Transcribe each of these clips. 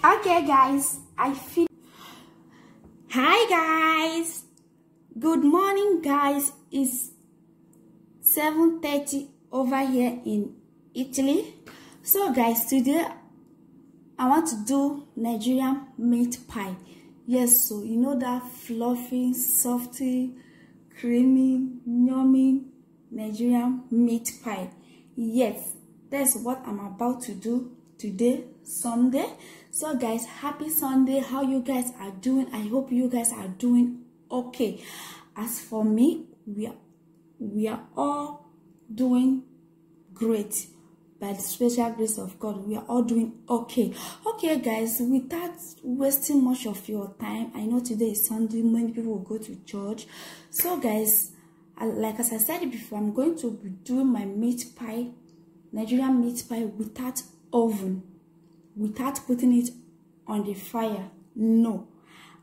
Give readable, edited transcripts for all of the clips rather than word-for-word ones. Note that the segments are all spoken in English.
Okay, guys, I feel. Hi, guys. Good morning, guys. It's 7:30 over here in Italy. So, guys, today I want to do Nigerian meat pie. Yes, so you know that fluffy, softy, creamy, yummy Nigerian meat pie. Yes, that's what I'm about to do today, Sunday. So guys, happy Sunday. How you guys are doing? I hope you guys are doing okay. As for me, we are all doing great. By the special grace of God, we are all doing okay. Okay, guys, without wasting much of your time, I know today is Sunday, many people will go to church. So guys, like as I said before, I'm going to be doing my meat pie, Nigerian meat pie, without oven, without putting it on the fire. No,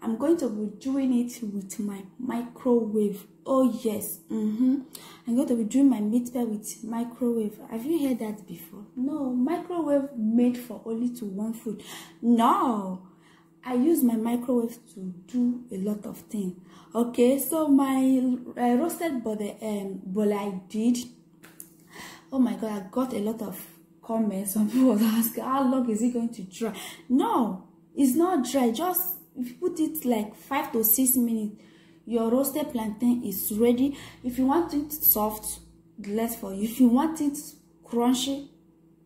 I'm going to be doing it with my microwave. Oh yes, I'm going to be doing my meat pie with microwave. Have you heard that before? No, microwave made for only to one food. No, I use my microwave to do a lot of things. Okay, so my roasted bole I did. Oh my God, I got a lot of comments. Some people was asking, how long is it going to dry? No, it's not dry. Just if you put it like 5 to 6 minutes, your roasted plantain is ready. If you want it soft, less for you. If you want it crunchy,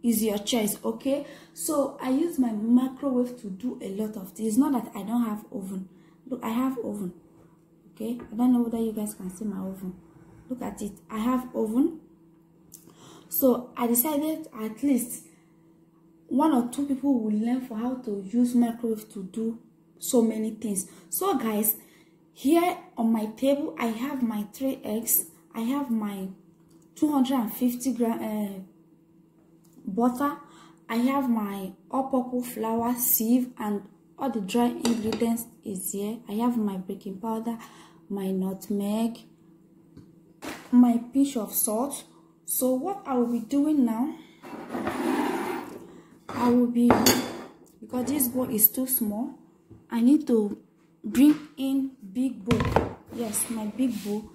is your choice. Okay, so I use my microwave to do a lot of things. It's not that I don't have oven. Look, I have oven. Okay, I don't know whether you guys can see my oven. Look at it. I have oven. So I decided at least 1 or 2 people will learn for how to use microwave to do so many things. So guys, here on my table I have my 3 eggs, I have my 250 gram butter, I have my all-purpose flour sieve, and all the dry ingredients is here. I have my baking powder, my nutmeg, my pinch of salt. So what I will be doing now, I will be, because this bowl is too small, I need to bring in big bowl. Yes, my big bowl.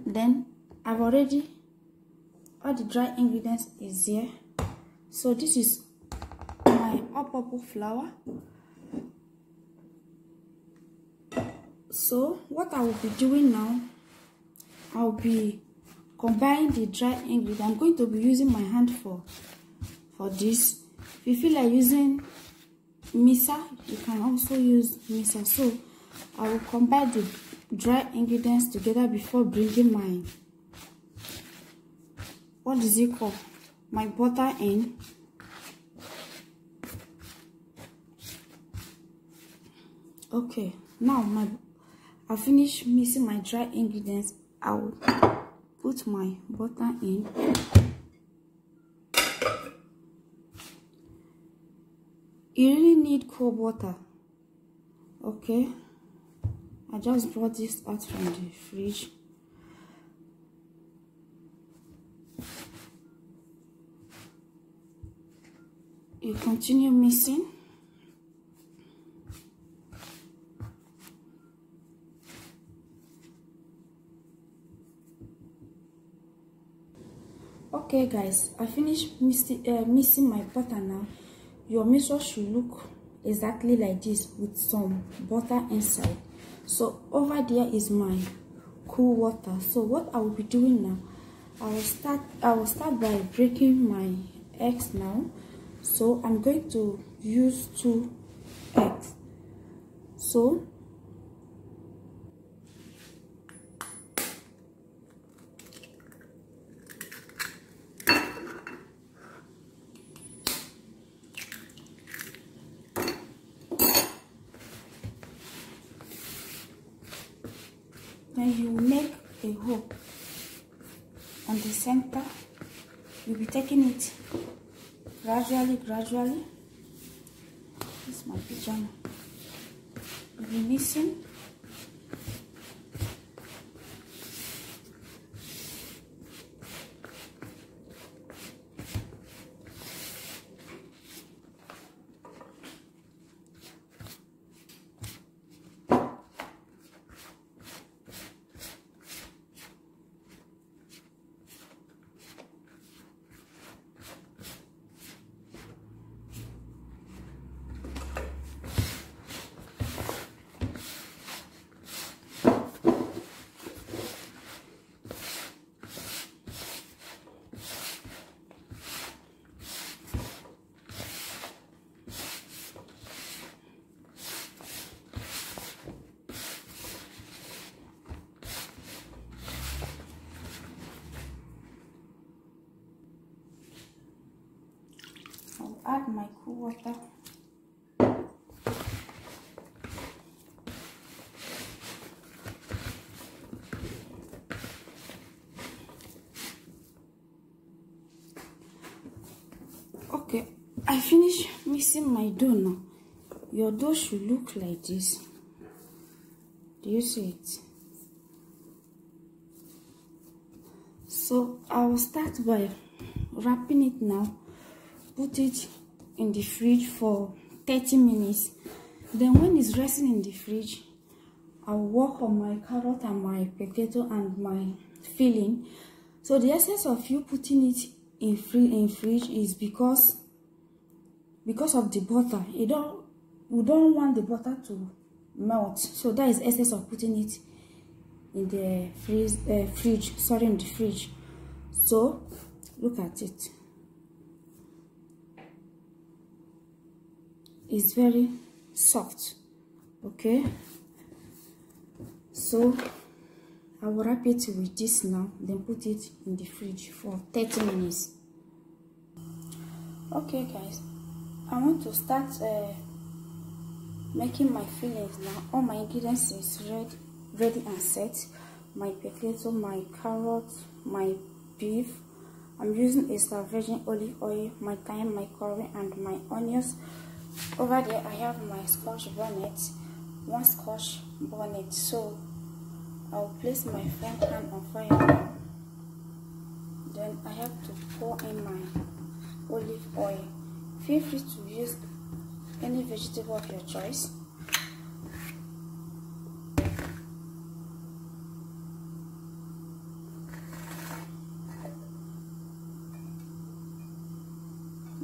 Then I've already, all the dry ingredients is here. So this is my all-purpose flour. So what I will be doing now, I'll be combining the dry ingredients. I'm going to be using my hand for this. If you feel like using mixer, you can also use mixer. So I will combine the dry ingredients together before bringing my, what is it called, my butter in. Okay, now I finished mixing my dry ingredients. I will put my butter in. You really need cold water. Okay, I just brought this out from the fridge. You continue mixing. Okay guys, I finished mixing my butter now. Your mixture should look exactly like this with some butter inside. So over there is my cool water. So what I will be doing now, I will start by breaking my eggs now. So I'm going to use 2 eggs. So then you will make a hole on the center. You'll be taking it gradually. This is my pajama. You'll be mixing. add my cool water. Okay, I finished mixing my dough now. Your dough should look like this. Do you see it? So I will start by wrapping it now. Put it in the fridge for 30 minutes. Then when it's resting in the fridge, I'll work on my carrot and my potato and my filling. So the essence of you putting it in fridge is because of the butter. We don't want the butter to melt. So that is essence of putting it in the fridge. So look at it. It's very soft. Okay, so I will wrap it with this now, then put it in the fridge for 30 minutes. Okay guys, I want to start making my fillings now. All my ingredients is ready and set. My potato, my carrot, my beef. I'm using extra virgin olive oil, my thyme, my curry, and my onions. Over there I have my scotch bonnet, one scotch bonnet. So I'll place my front pan on fire now. Then I have to pour in my olive oil. Feel free to use any vegetable of your choice.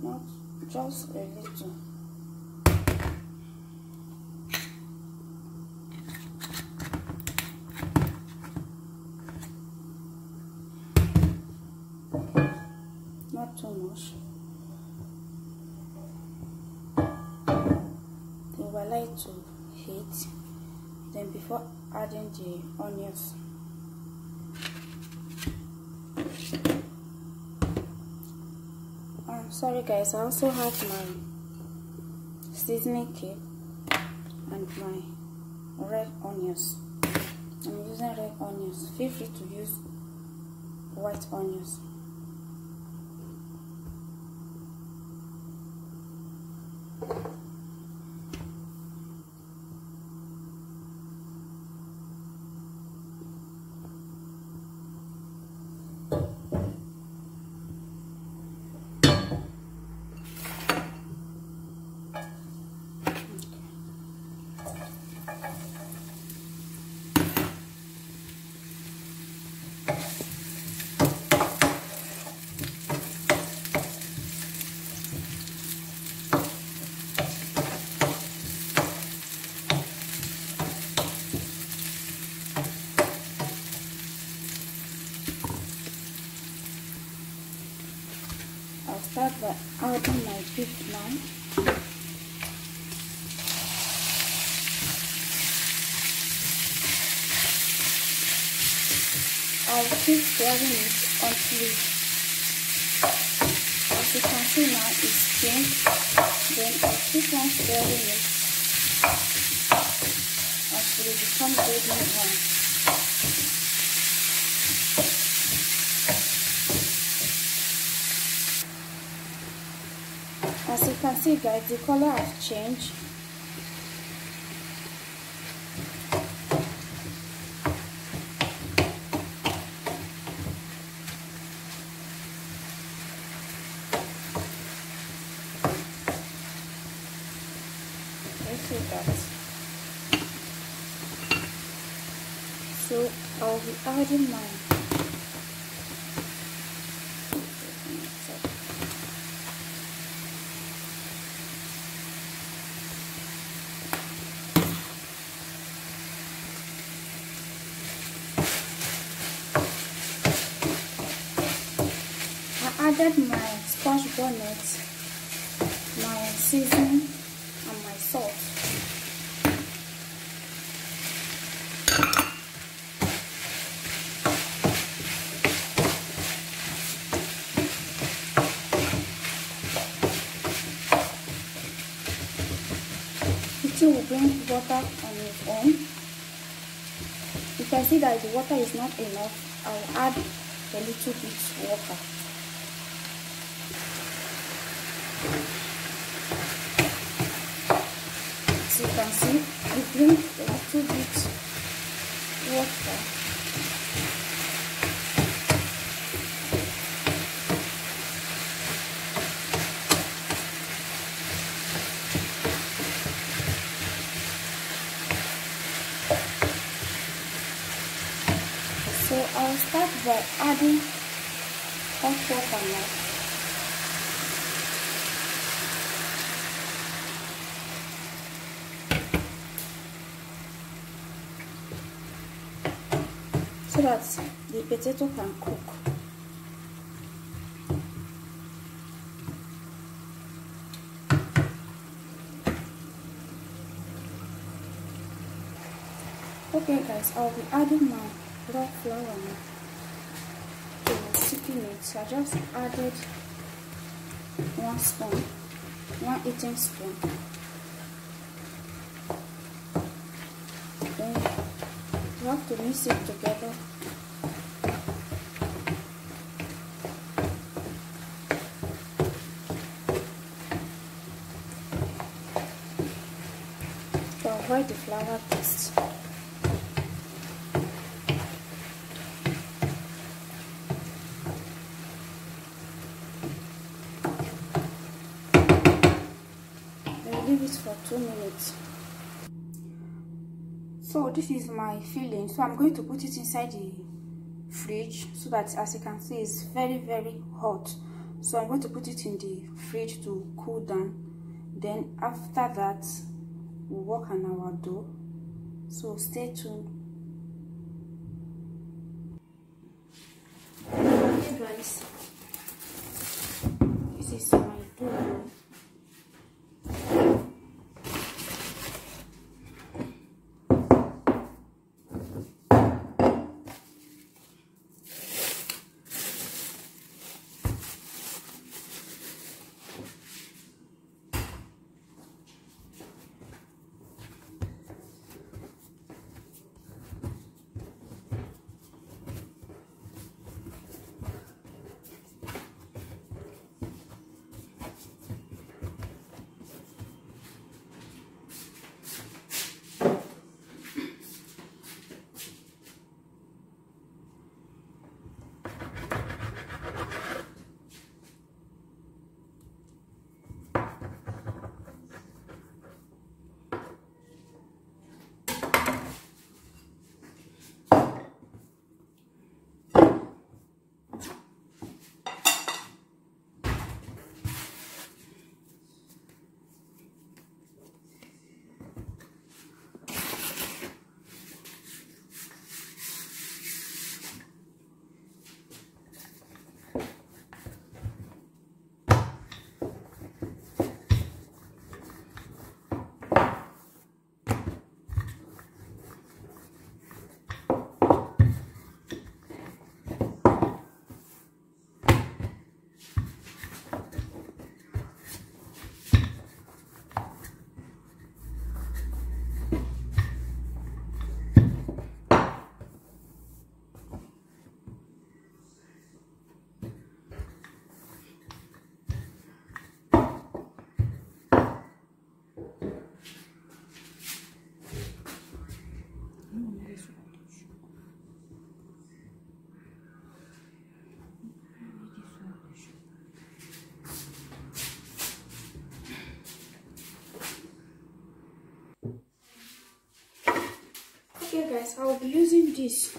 Not just a little. Not too much. Then we'll allow it to heat. Then before adding the onions. Sorry guys, I also have my seasoning cube and my red onions. I'm using red onions. Feel free to use white onions. I'll start by adding my beef now. I'll keep stirring it until, as you can see now, it's changed. Then I'll keep on stirring it until it becomes golden brown. As you can see guys, the color has changed. Let's see that. So I'll be adding my added my scotch bonnet, my seasoning, and my salt. water on its own. If I see that the water is not enough, I'll add a little bit water. As you can see, I bring a little bit water. So I'll start by adding hot water now. So that the potato can cook. Okay guys, I'll be adding my raw flour now to thicken it. So I just added 1 spoon, 1 eating spoon. Then you have to mix it together. To avoid the flour taste. Leave it for 2 minutes. So this is my filling. So I'm going to put it inside the fridge so that, as you can see, it's very hot. So I'm going to put it in the fridge to cool down. Then after that, we'll work on our dough. So stay tuned. Okay guys, this is my dough. Okay guys, I will be using this.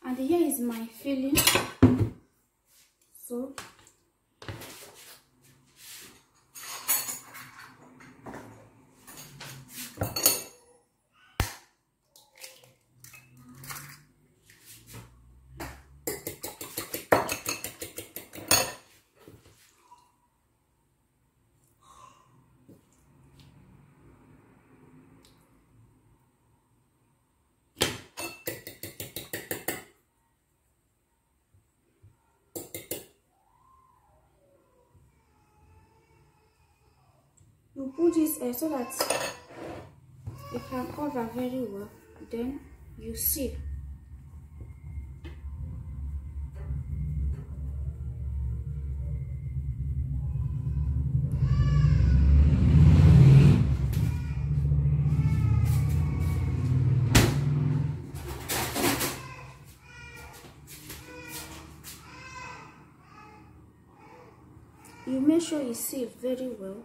And here is my filling. So you put this so that it can cover very well. Then you see. You make sure you seal very well.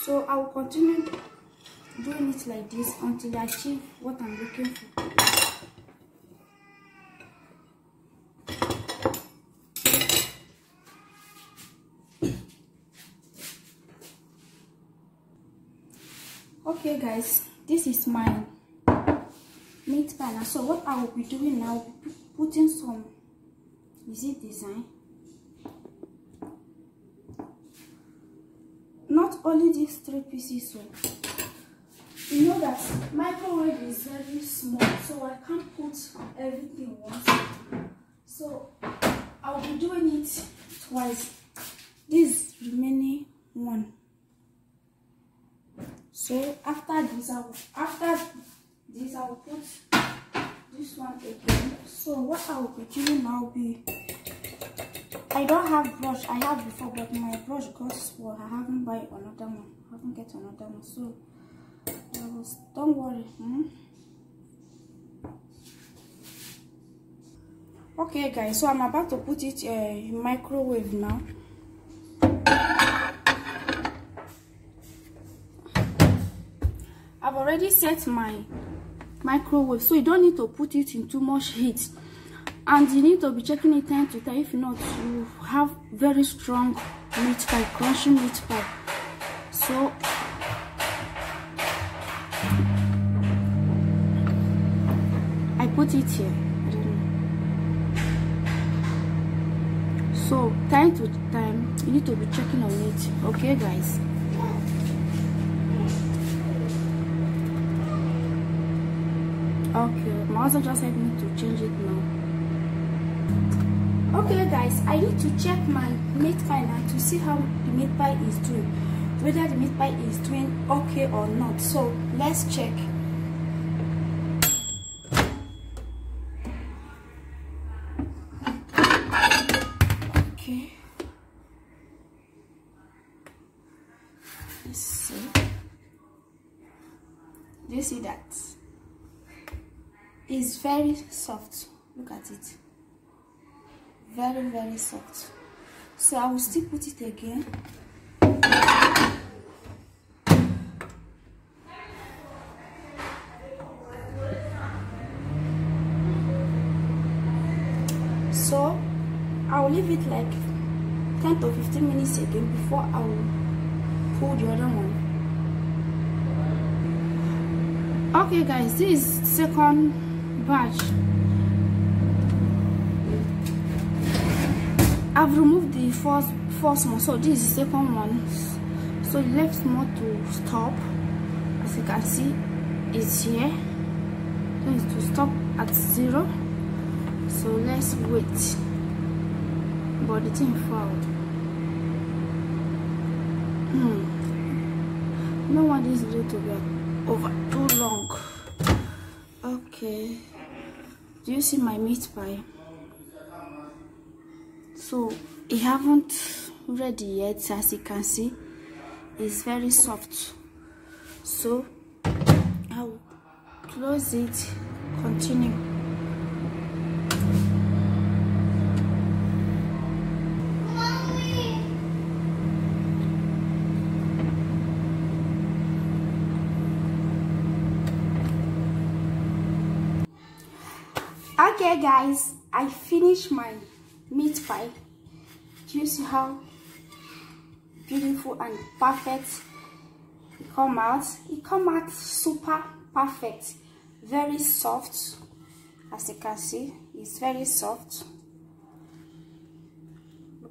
So I will continue doing it like this until I achieve what I'm looking for. Okay guys, this is my meat pie now. So what I will be doing now, I will be putting some, is it design? Not only these 3 pieces, so you know that microwave is very small, so I can't put everything once. So I will be doing it twice. This remaining one. So after this, I will put this one again. So what I will be doing now will be, I don't have brush. I have before, but my brush got spoiled. I haven't buy another one. I haven't get another one. So don't worry. Okay guys, so I'm about to put it in microwave now. I've already set my microwave, so you don't need to put it in too much heat, and you need to be checking it time to time. If not, you have very strong meat pie, crunchy meat pie. So I put it here. So time to time you need to be checking on it. Okay guys. Okay, my husband just helped me to change it now. Okay guys, I need to check my meat pie now to see how the meat pie is doing, whether the meat pie is doing okay or not. So let's check. Okay, let's see. Do you see that? It's very soft. Look at it. Very, very soft. So I will still put it again. So I will leave it like 10 to 15 minutes again before I will pull the other one. Okay guys, this is second batch. I've removed the first one, so this is the second one. So the left more to stop. As you can see, it's here. So it's to stop at 0. So let's wait. But the thing fouled. I don't want this video to be over too long. Okay. Do you see my meat pie? So it haven't ready yet. As you can see, it's very soft. So I will close it, continue. Okay guys, I finished my meat pie. Do you see how beautiful and perfect it come out? It come out super perfect, very soft. As you can see, it's very soft.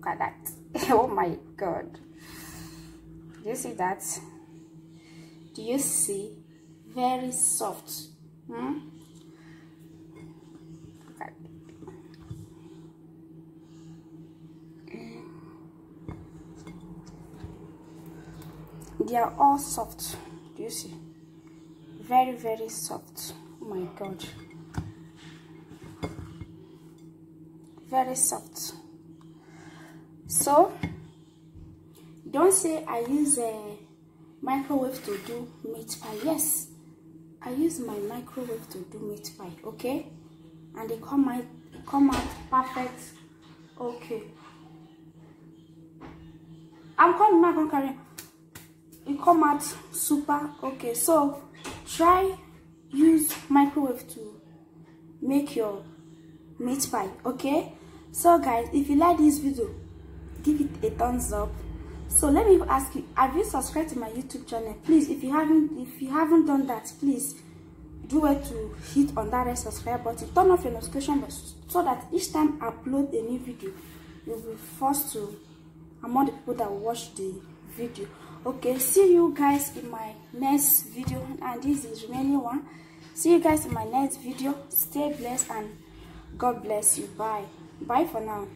Look at that. Oh my God. Do you see that? Do you see? Very soft. Look at it. They are all soft. Do you see? Very, very soft. Oh my God. Very soft. So don't say I use a microwave to do meat pie. Yes, I use my microwave to do meat pie. Okay, and they come out perfect. Okay, I'm coming back on carry. It come out super. Okay, so try use microwave to make your meat pie. Okay, so guys, if you like this video, give it a thumbs up. So let me ask you, have you subscribed to my YouTube channel? Please, if you haven't done that, please do it to hit on that red subscribe button, turn off your notification bell, so that each time I upload a new video, you'll be first to among the people that will watch the video. Okay, see you guys in my next video, and this is the remaining one. See you guys in my next video. Stay blessed and God bless you. Bye for now.